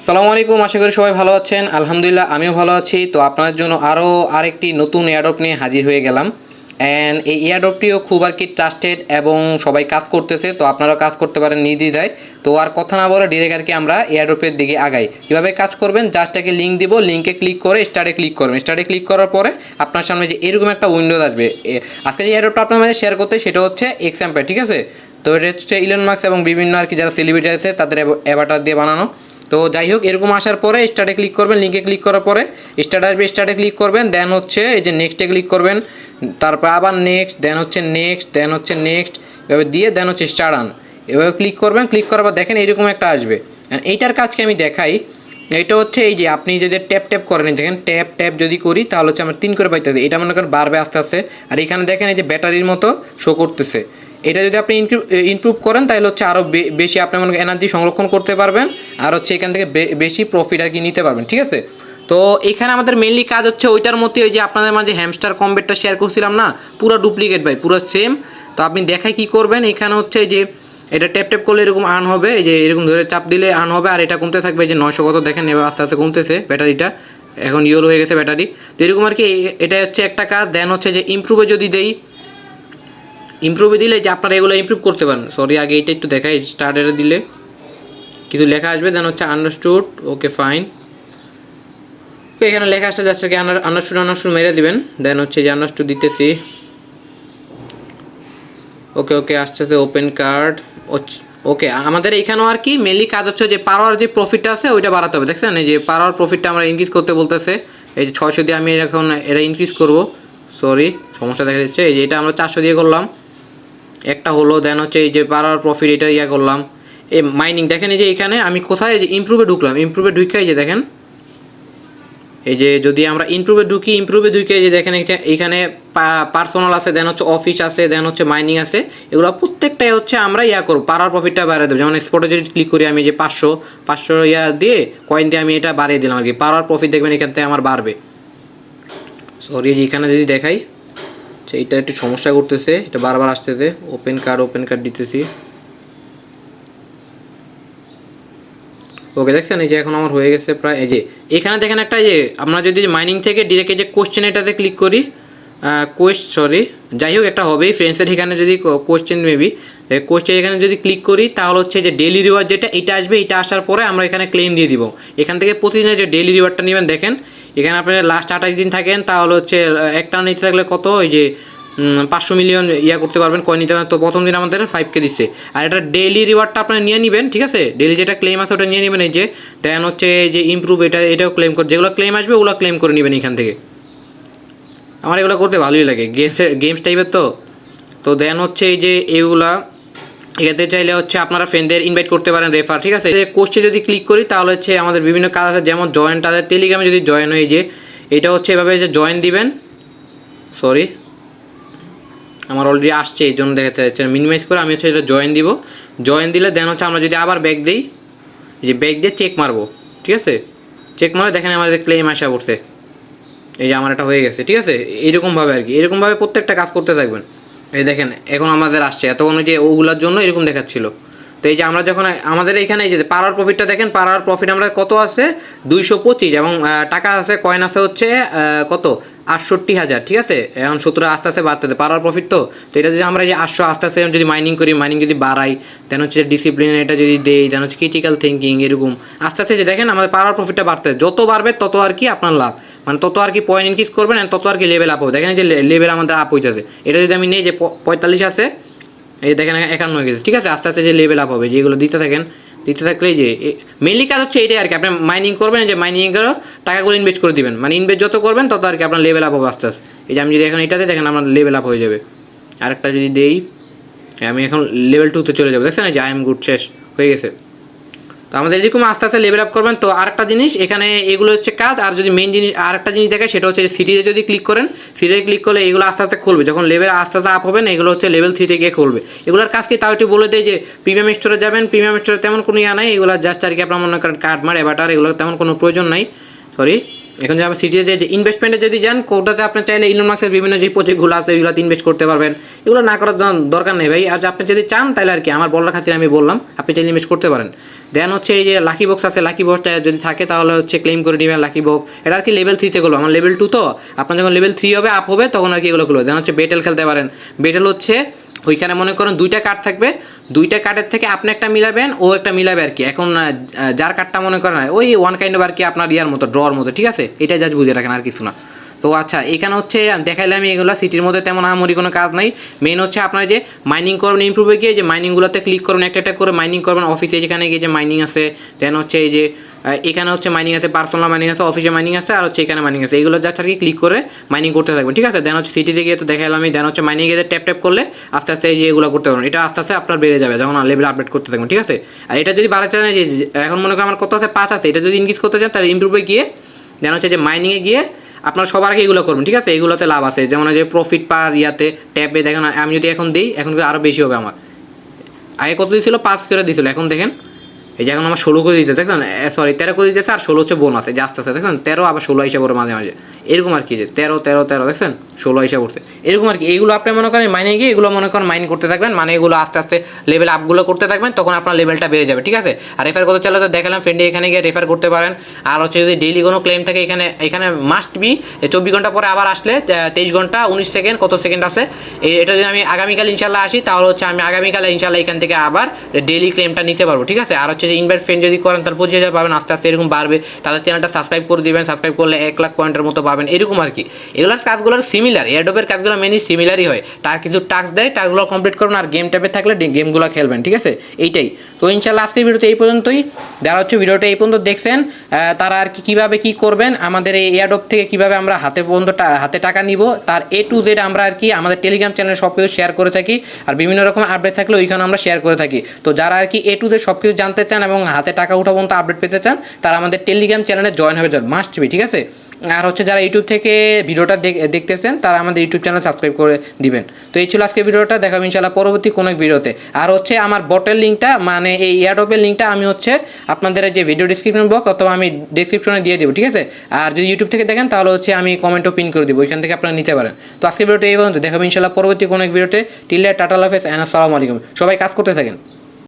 আসসালামু আলাইকুম, আশা করি সবাই ভালো আছেন। আলহামদুলিল্লাহ আমিও ভালো আছি। তো আপনাদের জন্য আরেকটি নতুন এয়ারড্রপ নিয়ে হাজির হয়ে গেলাম। অ্যান্ড এই এয়ারড্রপটিও খুব আর কি ট্রাস্টেড এবং সবাই কাজ করতেছে, তো আপনারাও কাজ করতে পারেন নির্দ্বিধায়। তো আর কথা না বলে ডিরেক্ট আর কি আমরা এয়ারড্রপের দিকে আগাই। কীভাবে কাজ করবেন, জাস্ট একটা লিঙ্ক দিব, লিঙ্কে ক্লিক করে স্টার্টে ক্লিক করবেন। স্টার্টে ক্লিক করার পরে আপনার সামনে যে এরকম একটা উইন্ডোজ আসবে। আজকে যে এয়ারড্রপটা আপনার মাঝে শেয়ার করতে সেটা হচ্ছে এক্সাম্পল, ঠিক আছে। তো এটা হচ্ছে ইলন মাস্ক এবং বিভিন্ন আর কি যারা সেলিব্রিটি আছে তাদের অ্যাভাটার দিয়ে বানানো। তো যাই হোক, এরকম আসার পরে স্টার্টে ক্লিক করবেন, লিঙ্কে ক্লিক করার পরে স্টার্ট আসবে, স্টার্টে ক্লিক করবেন, দেন হচ্ছে এই যে নেক্সটে ক্লিক করবেন, তারপর আবার নেক্সট, দেন হচ্ছে নেক্সট, দেন হচ্ছে নেক্সট, এভাবে দিয়ে দেন হচ্ছে স্টার্ট আন, এভাবে ক্লিক করবেন। ক্লিক করার পর দেখেন এরকম একটা আসবে। এইটার কাজকে আমি দেখাই। এটা হচ্ছে এই যে আপনি যদি ট্যাপ ট্যাপ করেন, দেখেন ট্যাপ ট্যাপ যদি করি তাহলে হচ্ছে আমার 3 করে পাইতেছে। এটা মনে করেন বাড়বে আস্তে আস্তে। আর এখানে দেখেন এই যে ব্যাটারির মতো শো করতেছে। এটা যদি আপনি ইমপ্রুভ করেন তাহলে হচ্ছে আরও বেশি আপনি মনে করেন এনার্জি সংরক্ষণ করতে পারবেন, আর হচ্ছে এখান থেকে বেশি প্রফিট আর কি নিতে পারবেন, ঠিক আছে। তো এখানে আমাদের মেনলি কাজ হচ্ছে ওইটার মধ্যে ওই যে আপনাদের মাঝে হ্যামস্টার কম্বেটটা শেয়ার করছিলাম না, পুরো ডুপ্লিকেট ভাই, পুরো সেম। তো আপনি দেখাই কি করবেন, এখানে হচ্ছে যে এটা ট্যাপ ট্যাপ করলে এরকম আর্ন হবে, এই যে এরকম ধরে চাপ দিলে আর্ন হবে, আর এটা কমতে থাকবে। যে 900 কত দেখেন, এবার আস্তে আস্তে কমতেছে ব্যাটারিটা, এখন ইয়েলো হয়ে গেছে ব্যাটারি। তো এরকম আর কি এটা হচ্ছে একটা কাজ। দেন হচ্ছে যে ইমপ্রুভে যদি দেই, ইমপ্রুভে দিলে যে আপনারা এগুলো ইমপ্রুভ করতে পারেন। সরি, আগে এটা একটু দেখাই। স্টার্টারে দিলে কিছু লেখা আসবে, দেন হচ্ছে আন্ডারস্টুড, ওকে ফাইন। এখানে লেখা আসতে যাচ্ছে কি আন্ডারস্টুড মেরে দিবেন। দেন হচ্ছে যে আন্ডারস্টুড দিতেছি, ওকে ওকে আসতেছে ওপেন কার্ড। ওকে, আমাদের এখানেও আর কি মেনলি কাজ হচ্ছে যে পার আওয়ার যে প্রফিটটা আছে ওইটা বাড়াতে হবে। দেখছেন এই যে পার আওয়ার প্রফিটটা আমরা ইনক্রিজ করতে বলতেছে। এই যে 600 দিয়ে আমি এখন এটা ইনক্রিজ করব। সরি, সমস্যা দেখা যাচ্ছে। এই যে এটা আমরা 400 দিয়ে করলাম, একটা হলো। দেন হচ্ছে এই যে পার আওয়ার প্রফিট এটা করলাম। এই মাইনিং দেখেন, এই যে এখানে আমি কোথায় যে ইমপ্রুভে ঢুকলাম, ইমপ্রুভে ঢুকে এই যে দেখেন, এই যে যদি আমরা ইমপ্রুভে ঢুকি, ইমপ্রুভে ঢুকে এই যে দেখেন এইখানে পার্সোনাল আছে, দেন হচ্ছে অফিস আছে, দেন হচ্ছে মাইনিং আছে। এগুলো প্রত্যেকটাই হচ্ছে আমরা করবো, পাওয়ার প্রফিটটা বাড়িয়ে দেবো। যেমন এক্সপোর্টে যদি ক্লিক করি আমি, যে 500 দিয়ে কয়েন দিয়ে আমি এটা বাড়িয়ে দিলাম আর কি, পাওয়ার প্রফিট দেখবেন এখান থেকে আমার বাড়বে। সরি, যে এখানে যদি দেখাই, এইটা একটু সমস্যা করতেছে, এটা বারবার আসতেছে। ওপেন কার্ড দিতেছি, ওকে দেখছেন এই যে এখন আমার হয়ে গেছে প্রায়। এই যে এখানে দেখেন একটা, যে আমরা যদি মাইনিং থেকে ডিরেক্ট এই যে কোশ্চেন এটাতে ক্লিক করি, যাই হোক একটা হবেই ফ্রেন্ডসের। এখানে যদি কোশ্চেন মেবি কোশ্চেন এখানে যদি ক্লিক করি তাহলে হচ্ছে যে ডেইলি রিওয়ার্ড যেটা এটা আসবে। এটা আসার পরে আমরা এখানে ক্লেম দিয়ে দিব। এখান থেকে প্রতিদিনের যে ডেইলি রিওয়ার্ডটা নেবেন, দেখেন এখানে আপনার লাস্ট 28 দিন থাকেন তাহলে হচ্ছে একটা নিতে থাকলে কত, ওই যে 500 মিলিয়ন করতে পারবেন, কয়েন নিতে পারবেন। তো প্রথম দিন আমাদের 5K দিচ্ছে। আর এটা ডেইলি রিওয়ার্ডটা আপনারা নিয়ে নেবেন, ঠিক আছে। ডেইলি যেটা ক্লেম আছে ওটা নিয়ে নেবেন। এই যে দেন হচ্ছে যে ইমপ্রুভ, এটাও ক্লেম করে, যেগুলো ক্লেম আসবে ওগুলো ক্লেম করে নেবেন এখান থেকে। আমার এগুলো করতে ভালোই লাগে, গেমস টাইপের। তো দেন হচ্ছে এই যে এগুলা এখানে চাইলে হচ্ছে আপনারা ফ্রেন্ডদের ইনভাইট করতে পারেন, রেফার, ঠিক আছে। কোর্সে যদি ক্লিক করি তাহলে হচ্ছে আমাদের বিভিন্ন কাজ আছে, যেমন জয়েন, তাদের টেলিগ্রামে যদি জয়েন হয়ে, যে এটা হচ্ছে এভাবে যে জয়েন দিবেন। সরি, আমার অলরেডি আসছে, এই জন্য দেখাতে যাচ্ছে। মিনিমাইজ করে আমি হচ্ছে এটা জয়েন দিব। জয়েন দিলে দেন হচ্ছে আমরা যদি আবার ব্যাক দিই, যে ব্যাক দিয়ে চেক মারবো, ঠিক আছে। চেক মারে দেখেন আমাদের ক্লেম আসা পড়ছে, এই যে আমার এটা হয়ে গেছে, ঠিক আছে। এইরকমভাবে আর কি, এরকমভাবে প্রত্যেকটা কাজ করতে থাকবেন। এই দেখেন এখন আমাদের আসছে, এতক্ষণ যে ওগুলোর জন্য এরকম দেখাচ্ছিল। তো এই যে আমরা যখন আমাদের এখানে এই যে পাওয়ার প্রফিটটা দেখেন, পাওয়ার প্রফিট আমরা কত আছে 225, এবং টাকা আছে, কয়েন আছে হচ্ছে কত 68,000, ঠিক আছে। এখন 17 আস্তে আস্তে বাড়তেছে পাওয়ার প্রফিট। তো এটা যদি আমরা যে 800 আস্তে আস্তে যদি মাইনিং করি, মাইনিং যদি বাড়াই, দেন হচ্ছে ডিসিপ্লিন এটা যদি দেই, দেন হচ্ছে ক্রিটিক্যাল থিঙ্কিং, এরকম আস্তে আস্তে যে দেখেন আমাদের পাওয়ার প্রফিটটা বাড়তে, যত বাড়বে তত আর কি আপনার লাভ, মানে তত আর কি পয়েন্ট ইনক্রিজ করবেন, তত আর কি লেভেল আপ হবে। দেখেন যে লেভেল আমাদের আপ হইতেছে। এটা যদি আমি নেই যে 45 আছে, এই দেখেন 51 হয়ে গেছে, ঠিক আছে। আস্তে আস্তে যে লেভেল আপ হবে, যেগুলো দিতে থাকলেই যে মেনলি কাজ হচ্ছে এইটাই আর কি। আপনি মাইনিং করবেন, যে মাইনিং করে টাকাগুলো ইনভেস্ট করে দিবেন, মানে ইনভেস্ট যত করবেন তত আর কি আপনার লেভেল আপ হবে আস্তে আস্তে। এই যে আমি যদি এখন এটাতে দেখেন আমার লেভেল আপ হয়ে যাবে। আরেকটা যদি দেই, আমি এখন লেভেল 2তে চলে যাবো, দেখছেন যে আই এম গুড, শেষ হয়ে গেছে। তো আমাদের এরকম আস্তে আস্তে লেভেল আপ করবেন। তো আরেকটা জিনিস এখানে, এগুলো হচ্ছে কাজ। আর যদি মেন জিনিস আরেকটা জিনিস দেখায়, সেটা হচ্ছে সিরিজে যদি ক্লিক করেন, সিরিজে ক্লিক করলে এগুলো আস্তে আস্তে খুলবে। যখন লেভেল আস্তে আস্তে আপ হবে না, এগুলো হচ্ছে লেভেল 3 থেকে খুলবে। এগুলোর কাজ কি তাও একটু বলে দেয়, যে প্রিমিয়াম স্টোরে যাবেন, প্রিমিয়াম স্টোরে তেমন কোনো নাই, এগুলো জাস্ট আর কি আপনার মনে করেন কার্ড মার অ্যাভাটার, এগুলো তেমন কোনো প্রয়োজন নাই। সরি, এখন যে আমরা সিটিতে যে ইনভেস্টমেন্টে যদি যান, কোটাতে আপনি চাইলে ইলন মাস্কের বিভিন্ন যে প্রজেক্টগুলো আছে ওইগুলোতে ইনভেস্ট করতে পারবেন। এগুলো না করার দরকার নেই ভাই। আর আপনি যদি চান তাহলে আর কি আমার বলার খাতিরে আমি বললাম, আপনি চাইলে ইনভেস্ট করতে পারেন। দেন হচ্ছে এই যে লাকি বক্স আছে, লাকি বক্সটা যদি থাকে তাহলে হচ্ছে ক্লেম করে নেবেন লাকি বক্স। এটা আর কি লেভেল 3 করবো, আমার লেভেল 2 তো, আপনার যখন লেভেল 3 হবে আপ হবে তখন আর কি এগুলো করবো। দেন হচ্ছে বেটেল খেলতে পারেন। বেটেল হচ্ছে ওইখানে মনে করেন 2টা কার্ড থাকবে, 2টা কার্ডের থেকে আপনি একটা মিলাবেন, ও একটা মিলাবে আর কি। এখন যার কার্ডটা মনে করেন ওই ওয়ান কাইন্ড অফ আর কি আপনার ইয়ার মতো, ড্রর মতো, ঠিক আছে, এটা জাস্ট বুঝে রাখেন আর কিছু না। তো আচ্ছা, এখানে হচ্ছে দেখাইলে আমি এগুলো সিটির মধ্যে তেমন আহামরি কোনো কাজ নাই। মেন হচ্ছে আপনারা যে মাইনিং করবেন ইমপ্রুভে গিয়ে, যে মাইনিংগুলোতে ক্লিক করবেন, একটা একটা করে মাইনিং করবেন। অফিসে যেখানে গিয়ে যে মাইনিং আছে, দেন হচ্ছে এই যে এখানে হচ্ছে মাইনিং আছে, পার্সোনাল মাইনিং আছে, অফিসে মাইনিং আছে, আর হচ্ছে এখানে মাইনিং আছে, এগুলো জাস্ট আর কি ক্লিক করে মাইনিং করতে থাকবেন, ঠিক আছে। দেন হচ্ছে সিটিতে গিয়ে তো দেখালাম আমি, দেন হচ্ছে মাইনিং গিয়ে ট্যাপ ট্যাপ করলে আস্তে আস্তে এই যে এগুলো করতে পারবেন। এটা আস্তে আস্তে আপনার বেড়ে যাবে যখন লেভেল আপডেট করতে থাকবেন, ঠিক আছে। আর এটা যদি বাড়াতে চান, যে এখন মনে করেন আমার কত আছে 5 আছে, এটা যদি ইনক্রিজ করতে চান তাহলে ইমপ্রুভে গিয়ে দেন হচ্ছে যে মাইনিংয়ে গিয়ে আপনার সবার আগে এগুলো করবেন, ঠিক আছে। এগুলোতে লাভ আছে, যেমন যে প্রফিট পার ইয়াতে ট্যাবে দেখেন, আমি যদি এখন দিই এখন আরও বেশি হবে আমার। আগে কত দিয়েছিল 5 করে দিয়েছিল, এখন দেখেন এই যে এখন আমার 16 করে দিতে, দেখছেন, সরি 13 করে দিতেছে, আর 16 হচ্ছে বোনাস, এই যে আস্তে আস্তে দেখছেন 13 আবার 16 হিসাব করে মাঝে মাঝে এরকম আর কি, যে 13 13 13 দেখছেন 16 হিসাব করছে এরকম আর কি। এইগুলো আপনি মনে করেন মাইনে গিয়ে এগুলো মনে করেন মাইন করতে থাকবেন, মানে এগুলো আস্তে আস্তে লেভেল আপগুলো করতে থাকবেন, তখন আপনার লেভেলটা বেড়ে যাবে, ঠিক আছে। আর রেফার করতে চলে তো দেখালাম, ফ্রেন্ডে এখানে গিয়ে রেফার করতে পারেন। আর হচ্ছে যদি ডেইলি কোনো ক্লেম থাকে এখানে, এখানে মাস্ট বি 24 ঘন্টা পরে আবার আসলে 23 ঘন্টা 19 সেকেন্ড কত সেকেন্ড আছে, এটা যদি আমি আগামীকাল ইনশাল্লাহ আসি তাহলে হচ্ছে আমি আগামীকাল ইনশাল্লাহ এখান থেকে আবার ডেইলি ক্লেমটা নিতে পারবো, ঠিক আছে। আর হচ্ছে যে ইনভাইট ফ্রেন্ড যদি করেন তাহলে 25,000 পাবেন, আস্তে আস্তে এরকম বাড়বে। তাহলে চ্যানেলটা সাবস্ক্রাইব করে দিবেন, সাবস্ক্রাইব করলে 1 লাখ পয়েন্টের মতো পাবেন, এরকম আর কি। এগুলোর কাজগুলো সিমিলার, এয়ারড্রপের কাজগুলো মেনলি সিমিলারই হয়। কিছু টাস্ক দেয়, টাস্কগুলো কমপ্লিট করবেন, আর গেম টাইপে থাকলে গেমগুলো খেলবেন, ঠিক আছে, এইটাই। তো ইনশাল্লাহ আজকের ভিডিওতে এই পর্যন্তই। যারা হচ্ছে ভিডিওটা এই পর্যন্ত দেখছেন তারা আর কি কীভাবে কী করবেন, আমাদের এই এয়ারড্রপ থেকে কীভাবে আমরা হাতে টাকা নিব, তার A to Z আমরা আর কি আমাদের টেলিগ্রাম চ্যানেলে সব কিছু শেয়ার করে থাকি। আর বিভিন্ন রকম আপডেট থাকলে ওইখানে আমরা শেয়ার করে থাকি। তো যারা আর কি A to Z সব কিছু জানতে চান এবং হাতে টাকা উঠা পর্যন্ত আপডেট পেতে চান, তারা আমাদের টেলিগ্রাম চ্যানেলে জয়েন হয়ে যান, মাস্ট বি, ঠিক আছে। আর হচ্ছে যারা ইউটিউব থেকে ভিডিওটা দেখতেছেন তারা আমাদের ইউটিউব চ্যানেল সাবস্ক্রাইব করে দিবেন। তো এই ছিল আজকে ভিডিওটা, দেখাবো ইনশাল্লাহ পরবর্তী কোনো ভিডিওতে। আর হচ্ছে আমার বটের লিঙ্কটা, মানে এই এয়ারড্রপের লিঙ্কটা আমি হচ্ছে আপনাদের যে ভিডিও ডিসক্রিপশন বক্স অথবা আমি ডিসক্রিপশনে দিয়ে দেবো, ঠিক আছে। আর যদি ইউটিউব থেকে দেখেন তাহলে হচ্ছে আমি কমেন্টও পিন করে দেবো, ওইখান থেকে আপনারা নিতে পারেন। তো আজকে ভিডিওটা এই পর্যন্ত, দেখাবো ইনশাল্লাহ পরবর্তী কোনো ভিডিওতে। টিল টাটা লাফেজ অ্যান্ড আসসালামু আলাইকুম। সবাই কাজ করতে থাকেন।